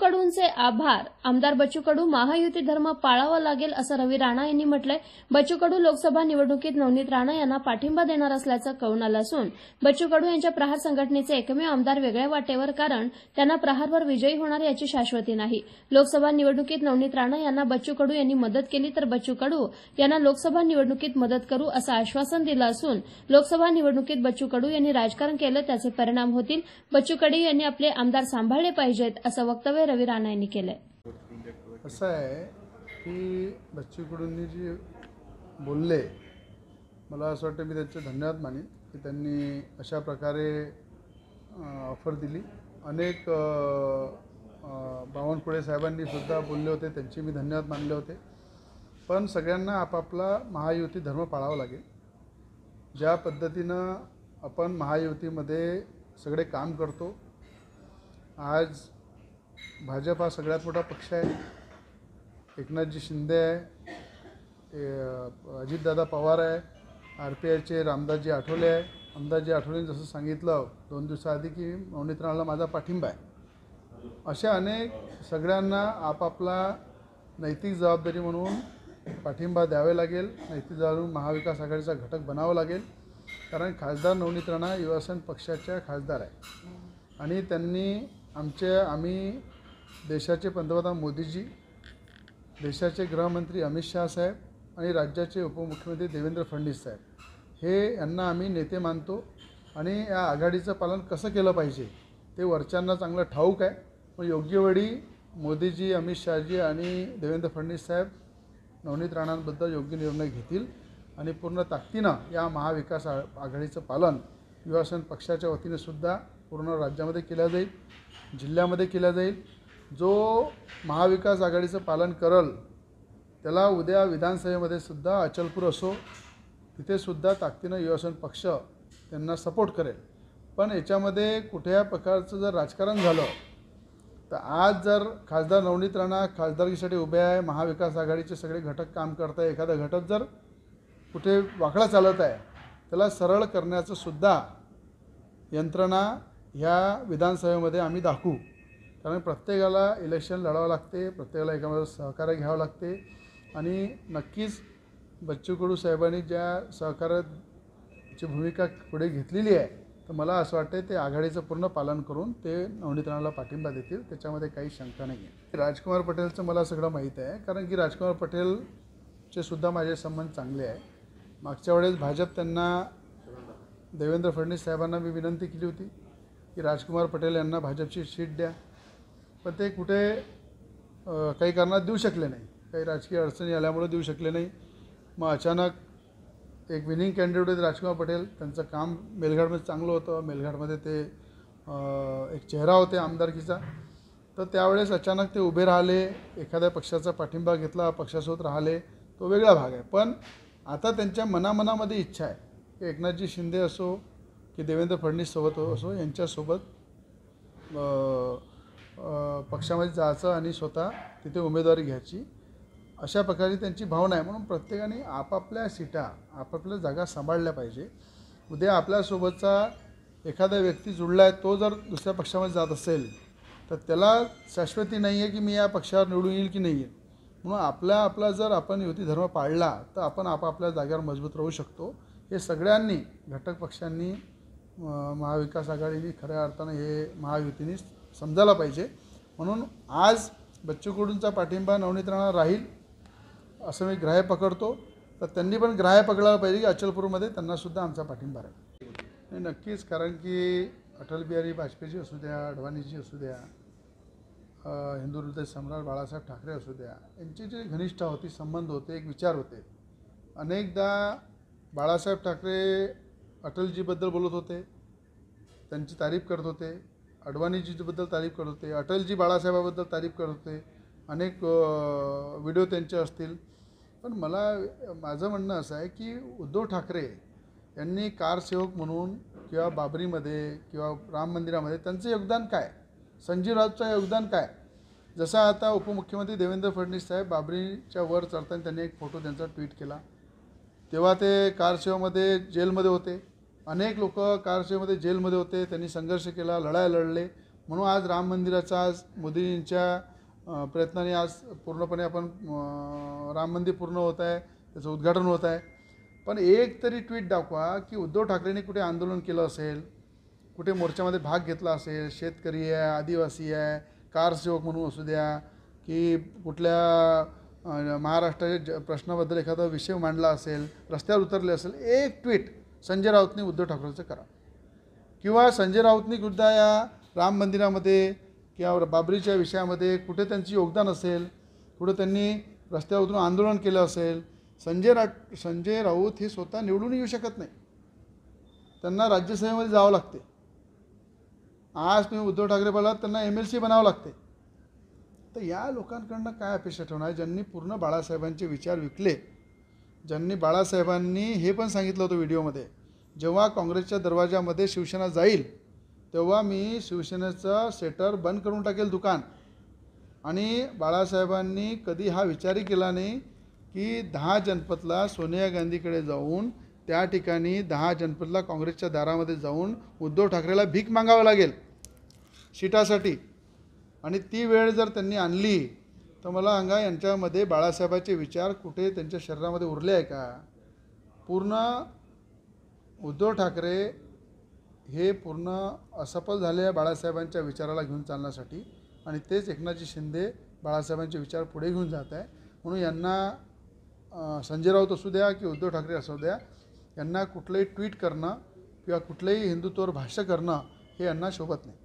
कडूंचे आभार. आमदार बच्चू कडू महायुती धर्म पाळावा लागेल असं रवी राणा यांनी म्हटलंय. बच्चू कडू लोकसभा निवडणुकीत नवनीत राणा यांना पाठिंबा देणार असल्याचं कळून आलं असून बच्चू कडू यांच्या प्रहार संघटनेचे एकमेव आमदार वेगळ्या वाटेवर, कारण त्यांना प्रहारवर विजयी होणार याची शाश्वती नाही. लोकसभा निवडणुकीत नवनीत राणा यांना बच्चू कडू यांनी मदत केली तर बच्चू कडू यांना लोकसभा निवडणुकीत मदत करू असं आश्वासन दिलं असून लोकसभा निवडणुकीत बच्चू कडू यांनी राजकारण केलं त्याचे परिणाम होतील. बच्चू कडू यांनी आपले आमदार सांभाळले पाहिजेत असं वक्तव्य रवी राणा यांनी केलंय. असं आहे की बच्चू कडूंनी जे बोलले, मला असं वाटतं मी त्यांचे धन्यवाद मानेन की त्यांनी अशा प्रकारे ऑफर दिली. अनेक बावनकुळे साहेबांनी सुद्धा बोलले होते, त्यांचे मी धन्यवाद मानले होते. पण सगळ्यांना आपापला महायुती धर्म पाळावा लागेल. ज्या पद्धतीनं आपण महायुतीमध्ये सगळे काम करतो, आज भाजप हा सगळ्यात मोठा पक्ष आहे. एकनाथजी शिंदे आहे, अजितदादा पवार आहे, RPIचे रामदासजी आठवले आहे. रामदासजी आठवलेंनी जसं सांगितलं 2 दिवसाआधी की नवनीत राणाला माझा पाठिंबा आहे. अशा अनेक सगळ्यांना आपापला नैतिक जबाबदारी म्हणून पाठिंबा द्यावे लागेल. नैतिक जबाबदारी महाविकास आघाडीचा घटक बनावा लागेल. कारण खासदार नवनीत राणा युवासेना पक्षाच्या खासदार आहे आणि त्यांनी आम्ही देशाचे पंतप्रधान मोदीजी, देशाचे गृहमंत्री अमित शाह साहेब आणि राज्याचे उपमुख्यमंत्री देवेंद्र फडणवीस साहेब, हे यांना आम्ही नेते मानतो आणि या आघाडीचं पालन कसं केलं पाहिजे ते वरच्यांना चांगलं ठाऊक आहे. पण योग्य वेळी मोदीजी, अमित शहाजी आणि देवेंद्र फडणवीस साहेब नवनीत राणांबद्दल योग्य निर्णय घेतील आणि पूर्ण ताकदीनं या महाविकास आघाडीचं पालन युवासेना पक्षाच्या वतीने सुद्धा पूर्ण राज्यामध्ये केलं जाईल, जिल्ह्यामध्ये केलं जाईल. जो महाविकास आघाडीचं पालन करल त्याला उद्या विधानसभेमध्ये सुद्धा अचलपूर असो तिथे सुद्धा ताकदीनं युवासेना पक्ष त्यांना सपोर्ट करेल. पण याच्यामध्ये कुठल्या प्रकारचं जर राजकारण झालं तर आज जर खासदार नवनीत राणा खासदारकीसाठी उभे आहे, महाविकास आघाडीचे सगळे घटक काम करत आहे, एखादा घटक जर कुठे वाकडा चालत आहे त्याला सरळ करण्याचं सुद्धा यंत्रणा ह्या विधानसभेमध्ये आम्ही दाखवू. कारण प्रत्येकाला इलेक्शन लढावं लागते, प्रत्येकाला एकामध्ये सहकार्य घ्यावं लागते आणि नक्कीच बच्चू कडू साहेबांनी ज्या सहकार्याची भूमिका पुढे घेतलेली आहे तर मला असं वाटतं ते आघाडीचं पूर्ण पालन करून ते नवनीत राणाला पाठिंबा देतील, त्याच्यामध्ये काही शंका नाही आहे. राजकुमार पटेलचं मला सगळं माहीत आहे, कारण की राजकुमार पटेलचे सुद्धा माझे संबंध चांगले आहे. मागच्या वेळेस भाजप त्यांना देवेंद्र फडणवीस साहेबांना मी विनंती केली होती की राजकुमार पटेल यांना भाजपची सीट द्या, पण ते कुठे काही कारणात देऊ शकले नाही, काही राजकीय अडचणी आल्यामुळे देऊ शकले नाही. मग अचानक एक विनिंग कॅन्डिडेट होते राजकुमार पटेल, त्यांचं काम मेलघाटमध्ये चांगलं होतं, मेलघाटमध्ये ते एक चेहरा होते आमदारकीचा, तर त्यावेळेस अचानक ते उभे राहिले, एखाद्या पक्षाचा पाठिंबा घेतला, पक्षासोबत राहिले, तो वेगळा भाग आहे. पण आता त्यांच्या मनामध्ये इच्छा आहे की एकनाथजी शिंदे असो की देवेंद्र फडणवीस सोबत असो यांच्यासोबत पक्षामध्ये जायचं आणि स्वतः तिथे उमेदवारी घ्यायची, अशा प्रकारे त्यांची भावना आहे. म्हणून प्रत्येकाने आपापल्या सीटा, आपापल्या जागा सांभाळल्या पाहिजे. उद्या आपल्यासोबतचा एखादा व्यक्ती जुळला आहे, तो जर दुसऱ्या पक्षामध्ये जात असेल तर त्याला शाश्वती नाही आहे की मी या पक्षावर निवडून येईल की नाही येईल. म्हणून आपला जर आपण युती धर्म पाळला तर आपण आपापल्या जागेवर मजबूत राहू शकतो. हे सगळ्यांनी घटक पक्षांनी, महाविकास आघाडीने खऱ्या अर्थानं हे महायुतीने समजायला पाहिजे. म्हणून आज बच्चू कडूंचा पाठिंबा नवनीत राणा राहील असं मी ग्राह्य पकडतो, तर त्यांनी पण ग्राह्य पकडायला पाहिजे की अचलपूरमध्ये त्यांनासुद्धा आमचा पाठिंबा राहील. नक्कीच, कारण की अटल बिहारी वाजपेयीजी असू द्या, अडवाणीजी असू द्या, हिंदू हृदय सम्राट बाळासाहेब ठाकरे असू द्या, यांची जी घनिष्ठता होती, संबंध होते, एक विचार होते. अनेकदा बाळासाहेब ठाकरे अटलजीबद्दल बोलत होते, त्यांची तारीफ करत होते, अडवाणीजीबद्दल तारीफ करत होते, अटलजी बाळासाहेबाबद्दल तारीफ करत होते, अनेक व्हिडिओ त्यांचे असतील. पण माझं म्हणणं असं आहे की उद्धव ठाकरे यांनी कारसेवक म्हणून किंवा बाबरीमध्ये किंवा राम मंदिरामध्ये त्यांचं योगदान काय, संजीव राऊतचं योगदान काय. जसं आता उपमुख्यमंत्री देवेंद्र फडणवीस साहेब बाबरीच्या वर चढताना त्यांनी एक फोटो त्यांचा ट्विट केला, तेव्हा ते कारसेवेमध्ये जेलमध्ये होते, अनेक लोक कारसेवेमध्ये जेलमध्ये होते, त्यांनी संघर्ष केला, लढाया लढले, म्हणून आज राम मंदिराचा आज मोदींच्या प्रयत्नाने आज पूर्णपणे आपण राम मंदिर पूर्ण होत आहे, त्याचं उद्घाटन होत आहे. पण एक तरी ट्विट दाखवा की उद्धव ठाकरेंनी कुठे आंदोलन केलं असेल, कुठे मोर्चामध्ये भाग घेतला असेल, शेतकरी आहे, आदिवासी आहे, कार सेवक म्हणून असू द्या, की कुठल्या महाराष्ट्राच्या प्रश्नाबद्दल एखादा विषय मांडला असेल, रस्त्यावर उतरले असेल, एक ट्विट संजय राऊतनी उद्धव ठाकरेंचं करा. किंवा संजय राऊतनी सुद्धा या राम मंदिरामध्ये किंवा बाबरीच्या विषयामध्ये कुठे त्यांचं योगदान असेल, कुठे त्यांनी रस्त्यावर उतरून आंदोलन केलं असेल. संजय राऊत हे स्वतः निवडून येऊ शकत नाही, त्यांना राज्यसभेमध्ये जावं लागते. आज तुम्ही उद्धव ठाकरे बोलात, त्यांना MLC बनावं लागते. तर या लोकांकडनं काय अपेक्षा ठेवणार, ज्यांनी पूर्ण बाळासाहेबांचे विचार विकले, ज्यांनी बाळासाहेबांनी हे पण सांगितलं होतं व्हिडिओमध्ये, जेव्हा काँग्रेसच्या दरवाजामध्ये शिवसेना जाईल तेव्हा मी शिवसेनेचं सेटर बंद करून टाकेल दुकान. आणि बाळासाहेबांनी कधी हा विचारही केला नाही की 10 जनपदला सोनिया गांधीकडे जाऊन त्या ठिकाणी 10 जनपदला काँग्रेसच्या दारामध्ये जाऊन उद्धव ठाकरेला भीक मागावं लागेल सीटासाठी. आणि ती वेळ जर त्यांनी आणली तर मला सांगा, यांच्यामध्ये बाळासाहेबांचे विचार कुठे त्यांच्या शरीरामध्ये उरले आहे का? पूर्ण उद्धव ठाकरे हे पूर्ण असफल झाले आहे बाळासाहेबांच्या विचाराला घेऊन चालण्यासाठी. आणि तेच एकनाथजी शिंदे बाळासाहेबांचे विचार पुढे घेऊन जात आहे. म्हणून यांना संजय राऊत असू द्या की उद्धव ठाकरे असू द्या, यांना कुठलंही ट्विट करणं किंवा कुठलंही हिंदुत्वावर भाष्य करणं हे यांना शोभत नाही.